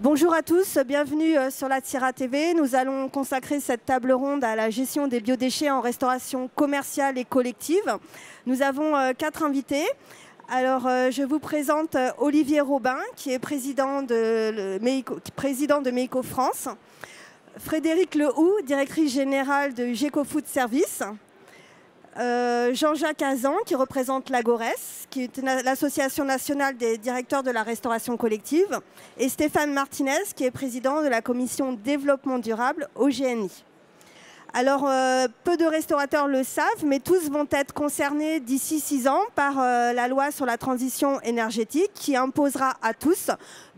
Bonjour à tous, bienvenue sur la Tira TV. Nous allons consacrer cette table ronde à la gestion des biodéchets en restauration commerciale et collective. Nous avons 4 invités. Alors, je vous présente Olivier Robin, qui est président de Meiko France. Frédéric Lehoux, directrice générale de Geco Food Service. Jean-Jacques Azan, qui représente l'Agores, qui est l'association nationale des directeurs de la restauration collective, et Stéphane Martinez, qui est président de la commission développement durable au GNI. Alors, peu de restaurateurs le savent, mais tous vont être concernés d'ici 6 ans par la loi sur la transition énergétique qui imposera à tous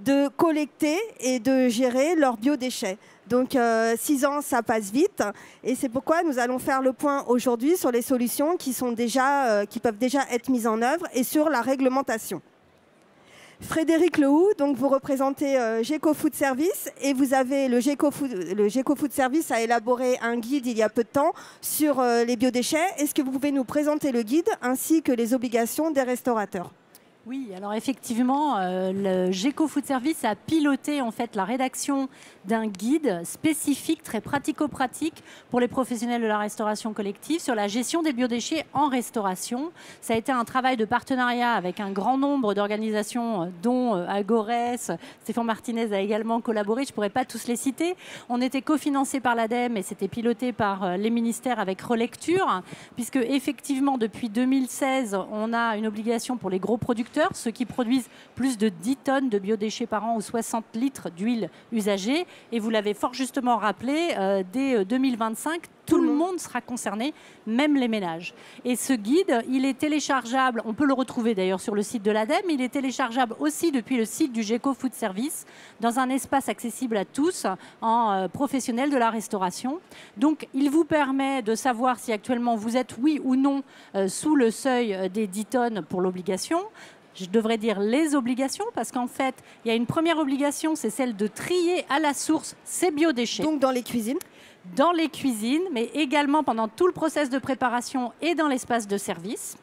de collecter et de gérer leurs biodéchets. Donc 6 ans, ça passe vite et c'est pourquoi nous allons faire le point aujourd'hui sur les solutions qui peuvent déjà être mises en œuvre et sur la réglementation. Frédéric Lehoux, donc vous représentez Geco Food Service et vous avez le Geco Food Service a élaboré un guide il y a peu de temps sur les biodéchets. Est-ce que vous pouvez nous présenter le guide ainsi que les obligations des restaurateurs ? Oui, alors effectivement, le Geco Food Service a piloté en fait la rédaction d'un guide spécifique, très pratico-pratique pour les professionnels de la restauration collective sur la gestion des biodéchets en restauration. Ça a été un travail de partenariat avec un grand nombre d'organisations, dont Agores, Stéphane Martinez a également collaboré, je ne pourrais pas tous les citer. On était cofinancé par l'ADEME et c'était piloté par les ministères avec relecture, puisque effectivement depuis 2016, on a une obligation pour les gros producteurs, ceux qui produisent plus de 10 tonnes de biodéchets par an ou 60 litres d'huile usagée. Et vous l'avez fort justement rappelé, dès 2025, tout le monde sera concerné, même les ménages. Et ce guide, il est téléchargeable, on peut le retrouver d'ailleurs sur le site de l'ADEME, il est téléchargeable aussi depuis le site du Geco Food Service, dans un espace accessible à tous, en professionnels de la restauration. Donc il vous permet de savoir si actuellement vous êtes oui ou non sous le seuil des 10 tonnes pour l'obligation. Je devrais dire les obligations, parce qu'en fait, il y a une première obligation, c'est celle de trier à la source ces biodéchets. Donc dans les cuisines ? Dans les cuisines, mais également pendant tout le process de préparation et dans l'espace de service.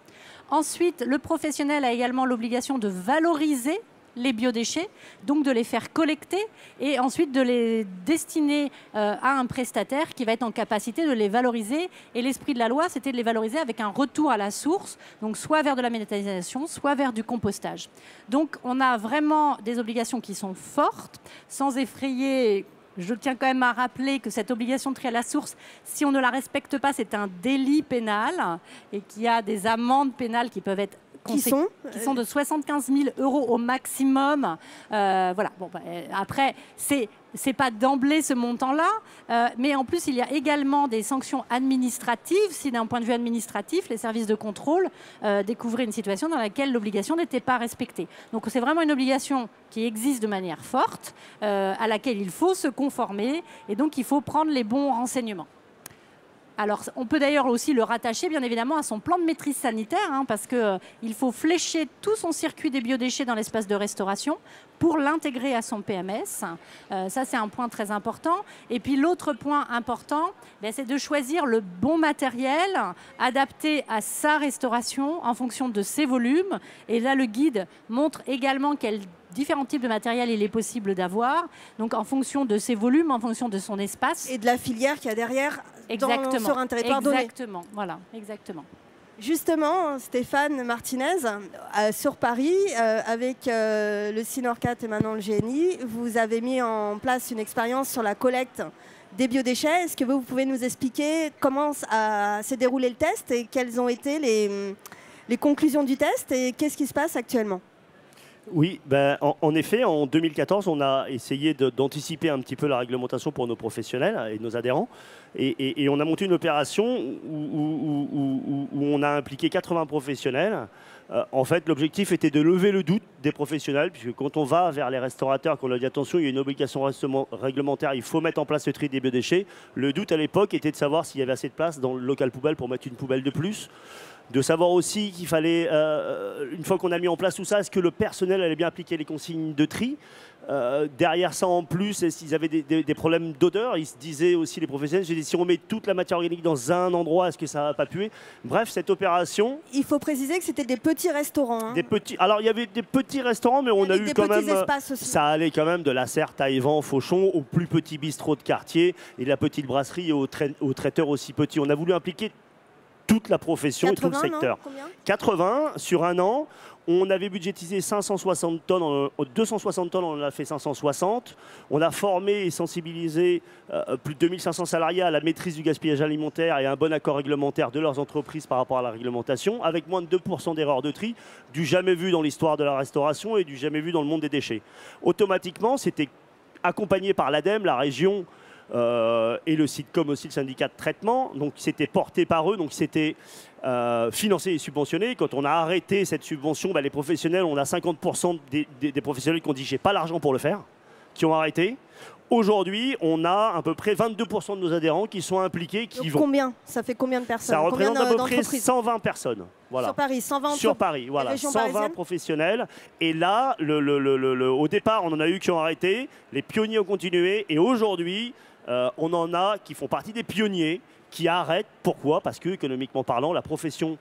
Ensuite, le professionnel a également l'obligation de valoriser les biodéchets, donc de les faire collecter et ensuite de les destiner à un prestataire qui va être en capacité de les valoriser. Et l'esprit de la loi, c'était de les valoriser avec un retour à la source, donc soit vers de la méthanisation, soit vers du compostage. Donc on a vraiment des obligations qui sont fortes, sans effrayer. Je tiens quand même à rappeler que cette obligation de tri à la source, si on ne la respecte pas, c'est un délit pénal et qu'il y a des amendes pénales qui peuvent être qui sont de 75 000 € au maximum. Voilà. Bon, après, c'est pas d'emblée ce montant-là, mais en plus, il y a également des sanctions administratives. Si d'un point de vue administratif, les services de contrôle découvraient une situation dans laquelle l'obligation n'était pas respectée. Donc c'est vraiment une obligation qui existe de manière forte, à laquelle il faut se conformer, et donc il faut prendre les bons renseignements. Alors, on peut d'ailleurs aussi le rattacher, bien évidemment, à son plan de maîtrise sanitaire, parce qu'il faut flécher tout son circuit des biodéchets dans l'espace de restauration pour l'intégrer à son PMS. Ça, c'est un point très important. Et puis, l'autre point important, c'est de choisir le bon matériel adapté à sa restauration en fonction de ses volumes. Et là, le guide montre également quels différents types de matériel il est possible d'avoir, donc en fonction de ses volumes, en fonction de son espace. Et de la filière qu'il y a derrière sur un territoire donné. Exactement, voilà, exactement. Justement, Stéphane Martinez, sur Paris, avec le Sinorcat et maintenant le GNI, vous avez mis en place une expérience sur la collecte des biodéchets. Est-ce que vous pouvez nous expliquer comment s'est déroulé le test et quelles ont été les conclusions du test et qu'est-ce qui se passe actuellement ? Oui, en effet, en 2014, on a essayé d'anticiper un petit peu la réglementation pour nos professionnels et nos adhérents. Et on a monté une opération où on a impliqué 80 professionnels. En fait, l'objectif était de lever le doute des professionnels, puisque quand on va vers les restaurateurs, qu'on leur dit attention, il y a une obligation réglementaire, il faut mettre en place le tri des biodéchets. Le doute à l'époque était de savoir s'il y avait assez de place dans le local poubelle pour mettre une poubelle de plus. de savoir aussi qu'il fallait, une fois qu'on a mis en place tout ça, est-ce que le personnel allait bien appliquer les consignes de tri. Derrière ça, en plus, est-ce qu'ils avaient des problèmes d'odeur? Ils se disaient aussi, les professionnels, j'ai dit, si on met toute la matière organique dans un endroit, est-ce que ça ne va pas puer? Bref, cette opération... Il faut préciser que c'était des petits restaurants. Hein. Alors, il y avait des petits restaurants, mais on a eu quand même... Espaces aussi. Ça allait quand même de la Serre, Taïwan, Fauchon, au plus petit bistrot de quartier, et la petite brasserie au traiteur aussi petit. On a voulu impliquer toute la profession 80, et tout le secteur. 80 sur un an. On avait budgétisé 560 tonnes, 260 tonnes, on en a fait 560. On a formé et sensibilisé plus de 2500 salariés à la maîtrise du gaspillage alimentaire et à un bon accord réglementaire de leurs entreprises par rapport à la réglementation, avec moins de 2% d'erreurs de tri, du jamais vu dans l'histoire de la restauration et du jamais vu dans le monde des déchets. Automatiquement, c'était accompagné par l'ADEME, la région, et le Sitcom aussi, le syndicat de traitement. Donc c'était porté par eux, donc c'était financé et subventionné. Quand on a arrêté cette subvention, les professionnels, on a 50% des professionnels qui ont dit j'ai pas l'argent pour le faire, qui ont arrêté. Aujourd'hui, on a à peu près 22% de nos adhérents qui sont impliqués, qui vont. Combien? Ça fait combien de personnes? Ça représente à peu près 120 personnes. Voilà. Sur Paris, 120 sur Paris, voilà, 120 parisienne. Professionnels. Et là, au départ, on en a eu qui ont arrêté, les pionniers ont continué, et aujourd'hui, on en a qui font partie des pionniers, qui arrêtent. Pourquoi? Parce que, économiquement parlant, la profession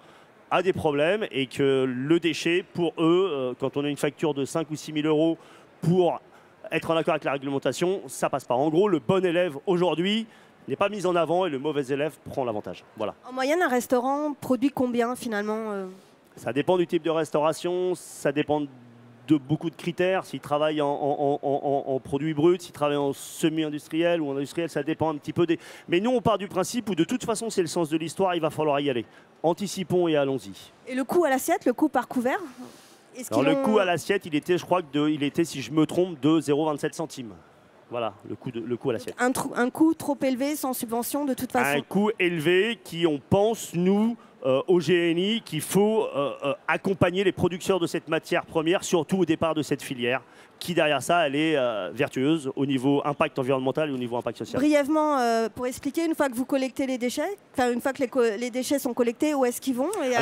a des problèmes et que le déchet, pour eux, quand on a une facture de 5 ou 6 000 euros pour être en accord avec la réglementation, ça passe pas. En gros, le bon élève aujourd'hui n'est pas mis en avant et le mauvais élève prend l'avantage. Voilà. En moyenne, un restaurant produit combien finalement? Ça dépend du type de restauration, ça dépend de beaucoup de critères. S'il travaille en produits bruts, s'il travaille en semi-industriel ou en industriel, ça dépend un petit peu des... Mais nous, on part du principe où de toute façon, c'est le sens de l'histoire, il va falloir y aller. Anticipons et allons-y. Et le coût à l'assiette, le coût par couvert? Alors le coût à l'assiette, il était, je crois, si je me trompe, de 0,27 centimes. Voilà, le coût à l'assiette. Un coût trop élevé sans subvention de toute façon? Un coût élevé qui, on pense, nous, au GNI, qu'il faut accompagner les producteurs de cette matière première, surtout au départ de cette filière, qui derrière ça, elle est vertueuse au niveau impact environnemental et au niveau impact social. Brièvement, pour expliquer, une fois que vous collectez les déchets, une fois que les déchets sont collectés, où est-ce qu'ils vont? Et,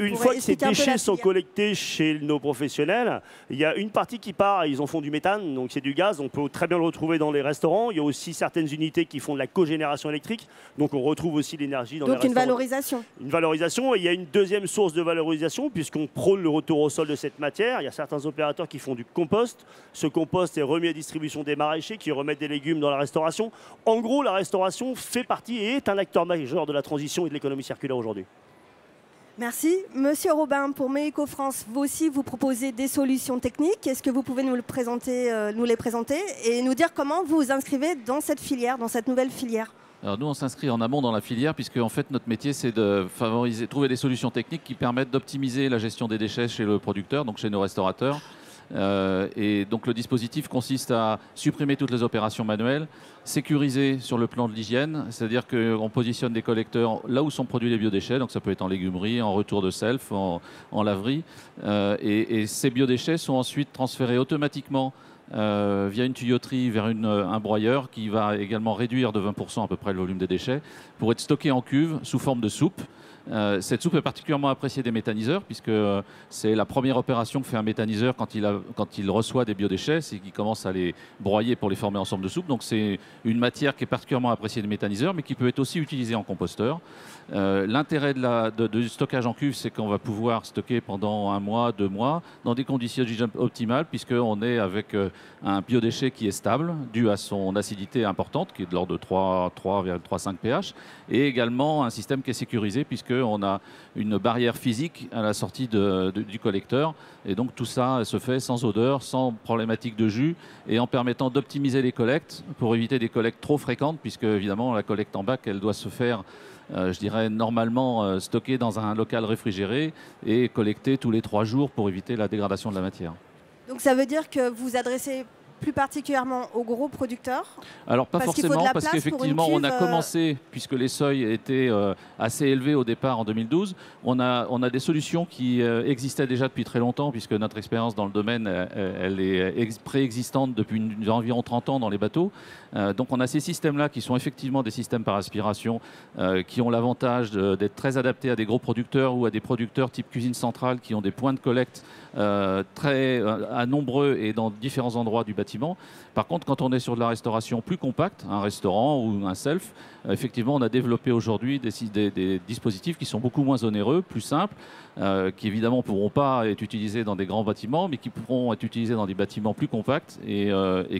une fois que ces déchets sont collectés chez nos professionnels, il y a une partie qui part, ils en font du méthane, donc c'est du gaz, on peut très bien le retrouver dans les restaurants. Il y a aussi certaines unités qui font de la cogénération électrique, donc on retrouve aussi l'énergie dans les restaurants. Donc une valorisation. Une valorisation, et il y a une deuxième source de valorisation, puisqu'on prône le retour au sol de cette matière. Il y a certains opérateurs qui font du compost. Ce compost est remis à distribution des maraîchers qui remettent des légumes dans la restauration. En gros, la restauration fait partie et est un acteur majeur de la transition et de l'économie circulaire aujourd'hui. Merci. Monsieur Robin, pour Meeco France, vous aussi, vous proposez des solutions techniques. Est-ce que vous pouvez nous les présenter et nous dire comment vous vous inscrivez dans cette filière, dans cette nouvelle filière? Alors nous, on s'inscrit en amont dans la filière puisque en fait, notre métier, c'est de trouver des solutions techniques qui permettent d'optimiser la gestion des déchets chez le producteur, donc chez nos restaurateurs. Et donc le dispositif consiste à supprimer toutes les opérations manuelles, sécuriser sur le plan de l'hygiène, c'est-à-dire qu'on positionne des collecteurs là où sont produits les biodéchets, donc ça peut être en légumerie, en retour de self, en laverie, et ces biodéchets sont ensuite transférés automatiquement via une tuyauterie vers un broyeur qui va également réduire de 20% à peu près le volume des déchets pour être stocké en cuve sous forme de soupe. Cette soupe est particulièrement appréciée des méthaniseurs puisque c'est la première opération que fait un méthaniseur quand il reçoit des biodéchets, c'est qu'il commence à les broyer pour les former en forme de soupe. Donc c'est une matière qui est particulièrement appréciée des méthaniseurs mais qui peut être aussi utilisée en composteur. L'intérêt du stockage en cuve, c'est qu'on va pouvoir stocker pendant 1 mois, 2 mois dans des conditions d'hygiène optimales puisqu'on est avec un biodéchet qui est stable dû à son acidité importante qui est de l'ordre de 3,35 pH et également un système qui est sécurisé puisqu'on a une barrière physique à la sortie du collecteur et donc tout ça se fait sans odeur, sans problématique de jus et en permettant d'optimiser les collectes pour éviter des collectes trop fréquentes puisque évidemment la collecte en bac elle doit se faire je dirais normalement stockée dans un local réfrigéré et collectée tous les 3 jours pour éviter la dégradation de la matière. Donc ça veut dire que vous adressez plus particulièrement aux gros producteurs? Alors pas forcément, parce qu'effectivement on a cuve, commencé, puisque les seuils étaient assez élevés au départ en 2012, on a des solutions qui existaient déjà depuis très longtemps, puisque notre expérience dans le domaine, elle est préexistante depuis environ 30 ans dans les bateaux. Donc on a ces systèmes-là qui sont effectivement des systèmes par aspiration, qui ont l'avantage d'être très adaptés à des gros producteurs ou à des producteurs type cuisine centrale qui ont des points de collecte à nombreux et dans différents endroits du bâtiment. Par contre, quand on est sur de la restauration plus compacte, un restaurant ou un self, effectivement, on a développé aujourd'hui des dispositifs qui sont beaucoup moins onéreux, plus simples, qui évidemment ne pourront pas être utilisés dans des grands bâtiments, mais qui pourront être utilisés dans des bâtiments plus compacts et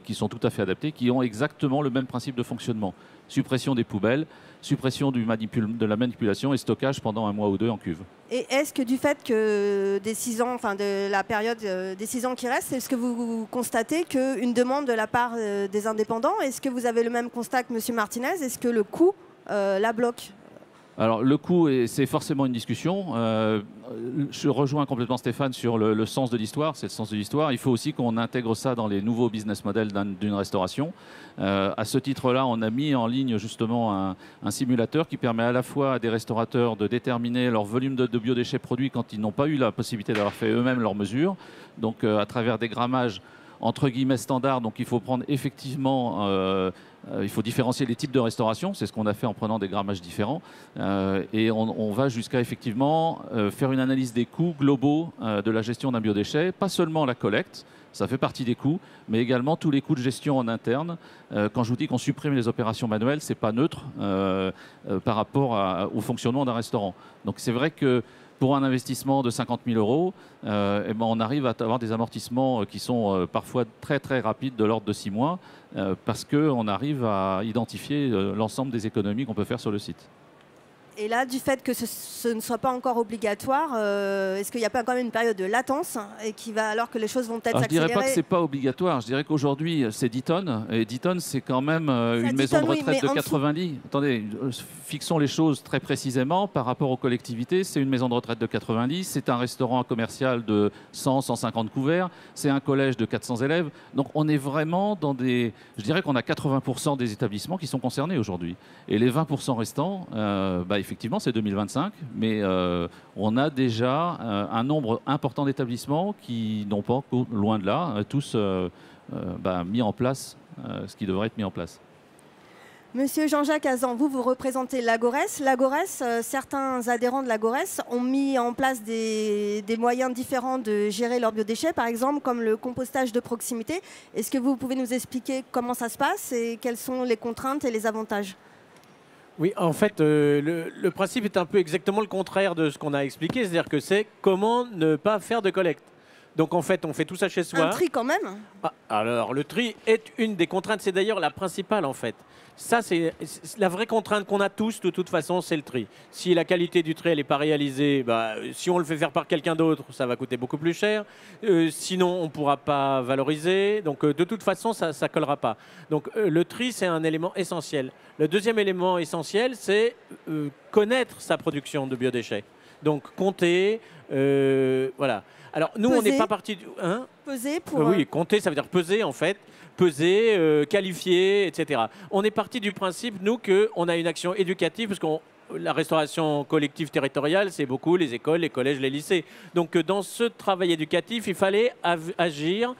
qui sont tout à fait adaptés, qui ont exactement le même principe de fonctionnement. Suppression des poubelles, suppression de la manipulation et stockage pendant 1 mois ou 2 en cuve. Et est-ce que du fait que des 6 ans, enfin de la période des 6 ans qui restent, est-ce que vous constatez qu'une demande de la part des indépendants, est-ce que vous avez le même constat que M. Martinez? Est-ce que le coût la bloque? Alors le coût, c'est forcément une discussion. Je rejoins complètement Stéphane sur le sens de l'histoire. C'est le sens de l'histoire. Il faut aussi qu'on intègre ça dans les nouveaux business models d'une restauration. À ce titre-là, on a mis en ligne justement un simulateur qui permet à la fois à des restaurateurs de déterminer leur volume de biodéchets produits quand ils n'ont pas eu la possibilité d'avoir fait eux-mêmes leurs mesures. Donc à travers des grammages entre guillemets standards. Donc il faut prendre effectivement... il faut différencier les types de restauration, c'est ce qu'on a fait en prenant des grammages différents. Et on va jusqu'à effectivement faire une analyse des coûts globaux de la gestion d'un biodéchet, pas seulement la collecte, ça fait partie des coûts, mais également tous les coûts de gestion en interne. Quand je vous dis qu'on supprime les opérations manuelles, ce n'est pas neutre par rapport au fonctionnement d'un restaurant. Donc c'est vrai que pour un investissement de 50 000 €, eh ben on arrive à avoir des amortissements qui sont parfois très très rapides, de l'ordre de 6 mois, parce qu'on arrive à identifier l'ensemble des économies qu'on peut faire sur le site. Et là, du fait que ce ne soit pas encore obligatoire, est-ce qu'il n'y a pas quand même une période de latence et qui va alors que les choses vont peut-être s'accélérer? Je ne dirais pas que ce n'est pas obligatoire. Je dirais qu'aujourd'hui, c'est 10 tonnes. Et 10 tonnes, c'est quand même une maison de retraite de 80 lits. Attendez, fixons les choses très précisément par rapport aux collectivités. C'est une maison de retraite de 80 lits. C'est un restaurant commercial de 100, 150 couverts. C'est un collège de 400 élèves. Donc on est vraiment dans des... Je dirais qu'on a 80% des établissements qui sont concernés aujourd'hui. Et les 20% restants, effectivement, c'est 2025, mais on a déjà un nombre important d'établissements qui n'ont pas, loin de là, tous mis en place ce qui devrait être mis en place. Monsieur Jean-Jacques Azan, vous représentez l'Agores. L'Agores, certains adhérents de l'Agores ont mis en place des moyens différents de gérer leurs biodéchets, par exemple comme le compostage de proximité. Est-ce que vous pouvez nous expliquer comment ça se passe et quelles sont les contraintes et les avantages ? Oui, en fait, le principe est un peu exactement le contraire de ce qu'on a expliqué, c'est-à-dire que c'est comment ne pas faire de collecte. Donc en fait, on fait tout ça chez soi. Un tri quand même. Alors le tri est une des contraintes, c'est d'ailleurs la principale en fait. Ça, c'est la vraie contrainte qu'on a tous de toute façon, c'est le tri. Si la qualité du tri n'est pas réalisée, si on le fait faire par quelqu'un d'autre, ça va coûter beaucoup plus cher. Sinon, on ne pourra pas valoriser. Donc de toute façon, ça ne collera pas. Donc le tri, c'est un élément essentiel. Le deuxième élément essentiel, c'est connaître sa production de biodéchets. Donc compter, voilà. Alors nous, peser. On n'est pas parti du... Hein, peser pour... Oui, compter, ça veut dire peser en fait. Peser, qualifier, etc. On est parti du principe, nous, qu'on a une action éducative, parce que la restauration collective territoriale, c'est beaucoup les écoles, les collèges, les lycées. Donc dans ce travail éducatif, il fallait agir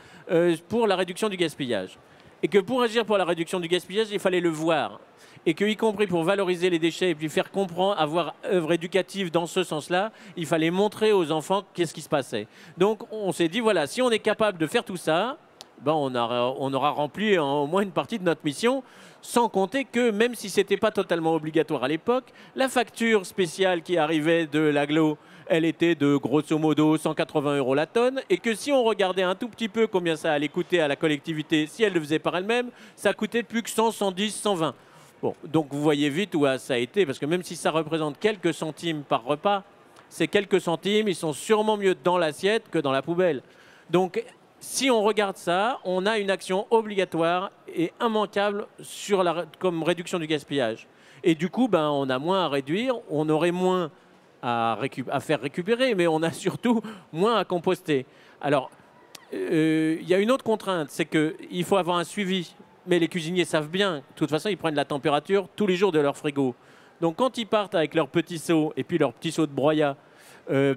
pour la réduction du gaspillage. Et que pour agir pour la réduction du gaspillage, il fallait le voir. Et que, y compris pour valoriser les déchets et puis faire comprendre, avoir œuvre éducative dans ce sens-là, il fallait montrer aux enfants qu'est-ce qui se passait. Donc on s'est dit, voilà, si on est capable de faire tout ça, on aura rempli au moins une partie de notre mission, sans compter que même si ce n'était pas totalement obligatoire à l'époque, la facture spéciale qui arrivait de l'agglo, elle était de grosso modo 180 € la tonne, et que si on regardait un tout petit peu combien ça allait coûter à la collectivité si elle le faisait par elle-même, ça coûtait plus que 100, 110, 120. Bon, donc vous voyez vite où ça a été, parce que même si ça représente quelques centimes par repas, ces quelques centimes, ils sont sûrement mieux dans l'assiette que dans la poubelle. Donc si on regarde ça, on a une action obligatoire et immanquable comme réduction du gaspillage. Et du coup, on a moins à réduire, on aurait moins à faire récupérer, mais on a surtout moins à composter. Alors, il y a une autre contrainte, c'est qu'il faut avoir un suivi. Mais les cuisiniers savent bien, de toute façon, ils prennent la température tous les jours de leur frigo. Donc quand ils partent avec leur petit seau et puis leur petit seau de broyat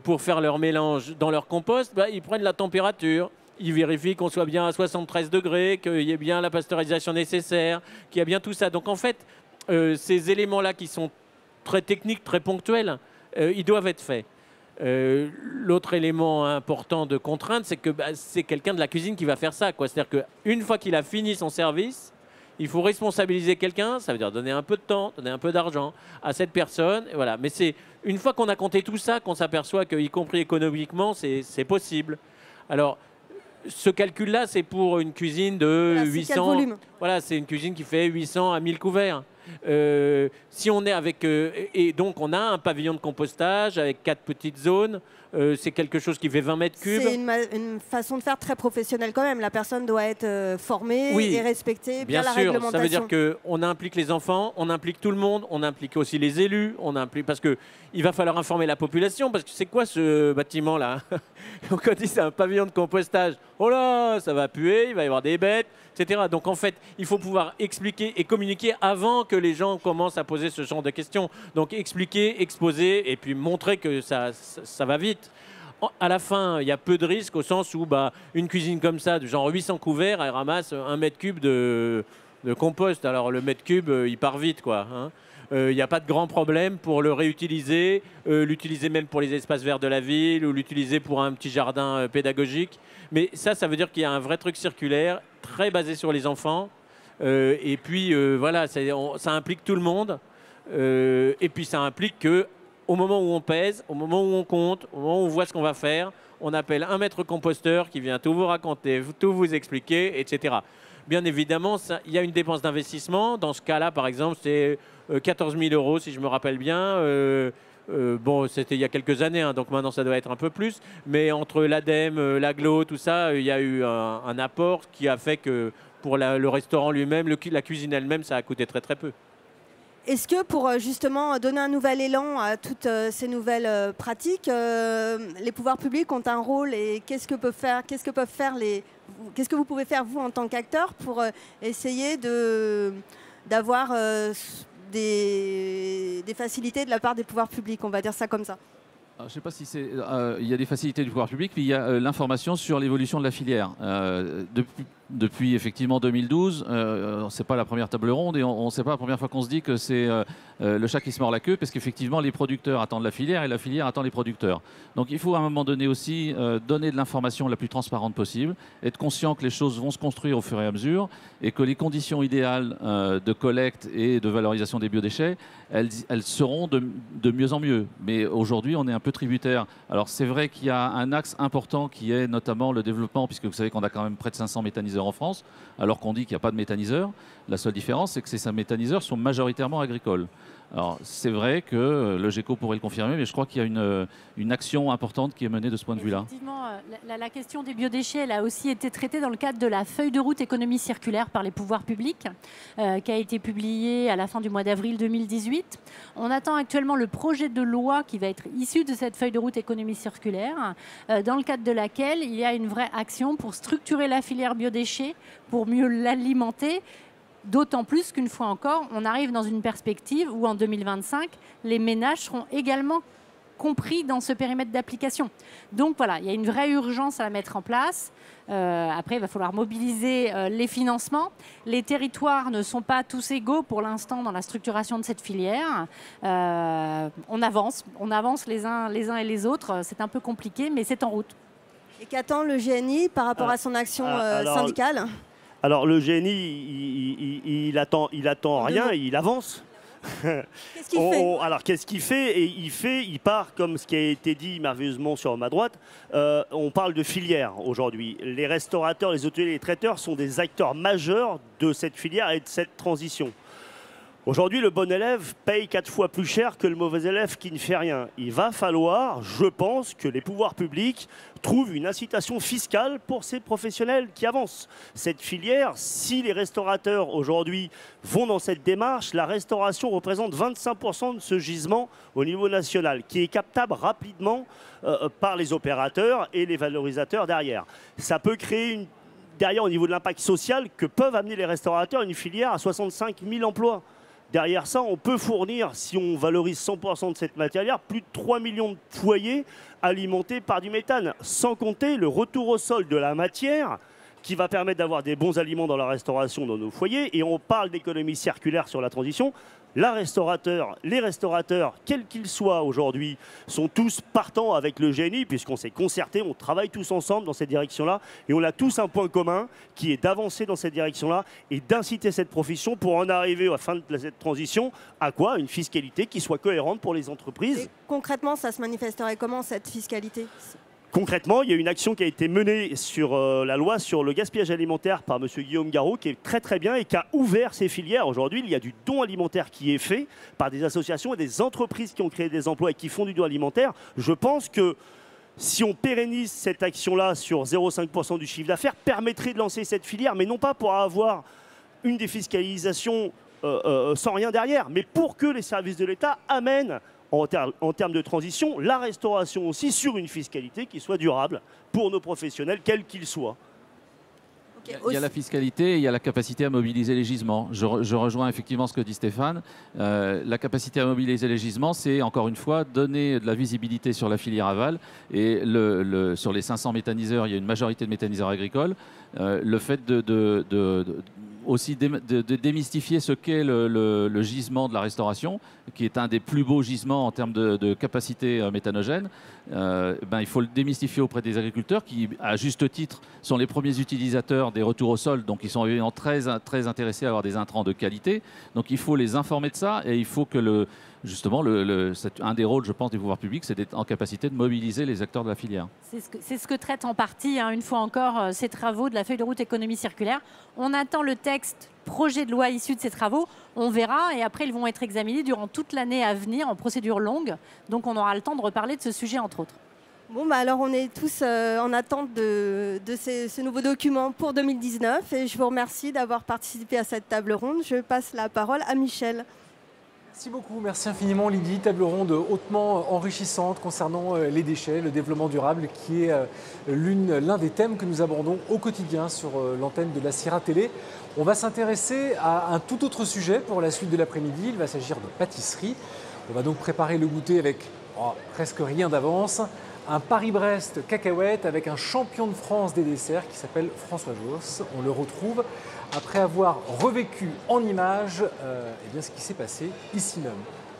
pour faire leur mélange dans leur compost, bah, ils prennent la température. Ils vérifient qu'on soit bien à 73 degrés, qu'il y ait bien la pasteurisation nécessaire, qu'il y a bien tout ça. Donc en fait, ces éléments-là qui sont très techniques, très ponctuels, ils doivent être faits. L'autre élément important de contrainte, c'est que c'est quelqu'un de la cuisine qui va faire ça. C'est-à-dire qu'une fois qu'il a fini son service, il faut responsabiliser quelqu'un, ça veut dire donner un peu de temps, donner un peu d'argent à cette personne. Et voilà. Mais c'est une fois qu'on a compté tout ça, qu'on s'aperçoit qu'y compris économiquement, c'est possible. Alors, ce calcul-là, c'est pour une cuisine de Voilà, 800. Voilà, c'est une cuisine qui fait 800 à 1000 couverts. Si on est avec et donc on a un pavillon de compostage avec 4 petites zones. C'est quelque chose qui fait 20 mètres cubes. C'est une façon de faire très professionnelle quand même. La personne doit être formée et respecter bien la réglementation. Ça veut dire qu'on implique les enfants, on implique tout le monde, on implique aussi les élus, on implique parce que il va falloir informer la population parce que c'est quoi ce bâtiment là? Quand on dit c'est un pavillon de compostage, oh là, ça va puer, il va y avoir des bêtes, etc. Donc en fait, il faut pouvoir expliquer et communiquer avant que les gens commencent à poser ce genre de questions. Donc expliquer, exposer et puis montrer que ça va vite. À la fin, il y a peu de risques au sens où une cuisine comme ça, de genre 800 couverts, elle ramasse 1 mètre cube de compost. Alors le mètre cube, il part vite, quoi. Hein. Il n'y a pas de grand problème pour le réutiliser, l'utiliser même pour les espaces verts de la ville ou l'utiliser pour un petit jardin pédagogique. Mais ça veut dire qu'il y a un vrai truc circulaire, très basé sur les enfants. Et puis, voilà, ça implique tout le monde. Et puis, ça implique que au moment où on pèse, au moment où on compte, au moment où on voit ce qu'on va faire, on appelle un maître composteur qui vient tout vous raconter, tout vous expliquer, etc. Bien évidemment, il y a une dépense d'investissement. Dans ce cas-là, par exemple, c'est 14 000 €, si je me rappelle bien. Bon, c'était il y a quelques années, hein, donc maintenant ça doit être un peu plus. Mais entre l'ADEME, l'AGLO, tout ça, il y a eu un apport qui a fait que pour le restaurant lui-même, la cuisine elle-même, ça a coûté très très peu. Est-ce que pour justement donner un nouvel élan à toutes ces nouvelles pratiques, les pouvoirs publics ont un rôle et qu'est-ce que vous pouvez faire vous en tant qu'acteur pour essayer d'avoir des facilités de la part des pouvoirs publics, on va dire ça comme ça? Je ne sais pas si c'est. Il y a des facilités du pouvoir public, puis il y a l'information sur l'évolution de la filière. Depuis effectivement 2012, c'est pas la première table ronde et on sait pas la première fois qu'on se dit que c'est le chat qui se mord la queue, parce qu'effectivement les producteurs attendent la filière et la filière attend les producteurs. Donc il faut à un moment donné aussi donner de l'information la plus transparente possible, être conscient que les choses vont se construire au fur et à mesure et que les conditions idéales de collecte et de valorisation des biodéchets, elles seront de mieux en mieux. Mais aujourd'hui, on est un peu tributaire. Alors c'est vrai qu'il y a un axe important qui est notamment le développement, puisque vous savez qu'on a quand même près de 500 méthaniseurs en France, alors qu'on dit qu'il n'y a pas de méthaniseurs. La seule différence, c'est que ces méthaniseurs sont majoritairement agricoles. Alors, c'est vrai que le GECO pourrait le confirmer, mais je crois qu'il y a une action importante qui est menée de ce point de vue-là. Effectivement, la question des biodéchets, elle a aussi été traitée dans le cadre de la feuille de route économie circulaire par les pouvoirs publics, qui a été publiée à la fin du mois d'avril 2018. On attend actuellement le projet de loi qui va être issu de cette feuille de route économie circulaire, dans le cadre de laquelle il y a une vraie action pour structurer la filière biodéchets, pour mieux l'alimenter. D'autant plus qu'une fois encore, on arrive dans une perspective où en 2025, les ménages seront également compris dans ce périmètre d'application. Donc voilà, il y a une vraie urgence à mettre en place. Après, il va falloir mobiliser les financements. Les territoires ne sont pas tous égaux pour l'instant dans la structuration de cette filière. On avance les uns et les autres. C'est un peu compliqué, mais c'est en route. Et qu'attend le GNI par rapport à son action syndicale ? Alors le GNI, il attend rien, il avance. Qu'est-ce qu'il fait ? Alors qu'est-ce qu'il fait ? Il part comme ce qui a été dit merveilleusement sur ma droite. On parle de filière aujourd'hui. Les restaurateurs, les hôteliers, les traiteurs sont des acteurs majeurs de cette filière et de cette transition. Aujourd'hui, le bon élève paye 4 fois plus cher que le mauvais élève qui ne fait rien. Il va falloir, je pense, que les pouvoirs publics trouvent une incitation fiscale pour ces professionnels qui avancent. Cette filière, si les restaurateurs aujourd'hui vont dans cette démarche, la restauration représente 25% de ce gisement au niveau national, qui est captable rapidement par les opérateurs et les valorisateurs derrière. Ça peut créer derrière, au niveau de l'impact social, que peuvent amener les restaurateurs, une filière à 65 000 emplois. Derrière ça, on peut fournir, si on valorise 100% de cette matière, plus de 3 millions de foyers alimentés par du méthane, sans compter le retour au sol de la matière qui va permettre d'avoir des bons aliments dans la restauration, dans nos foyers. Et on parle d'économie circulaire sur la transition. Les restaurateurs, quels qu'ils soient aujourd'hui, sont tous partants avec le GNI, puisqu'on s'est concerté, on travaille tous ensemble dans cette direction-là, et on a tous un point commun, qui est d'avancer dans cette direction-là et d'inciter cette profession pour en arriver à la fin de cette transition à quoi? Une fiscalité qui soit cohérente pour les entreprises. Et concrètement, ça se manifesterait comment, cette fiscalité? Concrètement, il y a une action qui a été menée sur la loi sur le gaspillage alimentaire par M. Guillaume Garot, qui est très très bien et qui a ouvert ces filières. Aujourd'hui, il y a du don alimentaire qui est fait par des associations et des entreprises qui ont créé des emplois et qui font du don alimentaire. Je pense que si on pérennise cette action-là sur 0,5% du chiffre d'affaires, permettrait de lancer cette filière, mais non pas pour avoir une défiscalisation sans rien derrière, mais pour que les services de l'État amènent en termes de transition, la restauration aussi sur une fiscalité qui soit durable pour nos professionnels, quels qu'ils soient. Il y a la fiscalité et il y a la capacité à mobiliser les gisements. Je rejoins effectivement ce que dit Stéphane. La capacité à mobiliser les gisements, c'est encore une fois donner de la visibilité sur la filière aval. Et sur les 500 méthaniseurs, il y a une majorité de méthaniseurs agricoles. Le fait aussi de démystifier ce qu'est le gisement de la restauration, qui est un des plus beaux gisements en termes de capacité méthanogène. Il faut le démystifier auprès des agriculteurs qui, à juste titre, sont les premiers utilisateurs des retours au sol, donc ils sont évidemment très intéressés à avoir des intrants de qualité. Donc il faut les informer de ça et il faut que justement, un des rôles, je pense, des pouvoirs publics, c'est d'être en capacité de mobiliser les acteurs de la filière. C'est ce que traite en partie, une fois encore, ces travaux de la feuille de route économie circulaire. On attend le texte projet de loi issu de ces travaux. On verra et après, ils vont être examinés durant toute l'année à venir en procédure longue. Donc, on aura le temps de reparler de ce sujet, entre autres. Bon, alors on est tous en attente de ce nouveau document pour 2019 et je vous remercie d'avoir participé à cette table ronde. Je passe la parole à Michel. Merci beaucoup, merci infiniment Lydie. Table ronde hautement enrichissante concernant les déchets, le développement durable qui est l'un des thèmes que nous abordons au quotidien sur l'antenne de la Sierra Télé. On va s'intéresser à un tout autre sujet pour la suite de l'après-midi. Il va s'agir de pâtisserie. On va donc préparer le goûter avec presque rien d'avance. Un Paris-Brest cacahuète avec un champion de France des desserts qui s'appelle François Josse. On le retrouve après avoir revécu en images ce qui s'est passé ici même,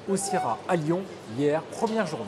au Sierra à Lyon, hier, première journée.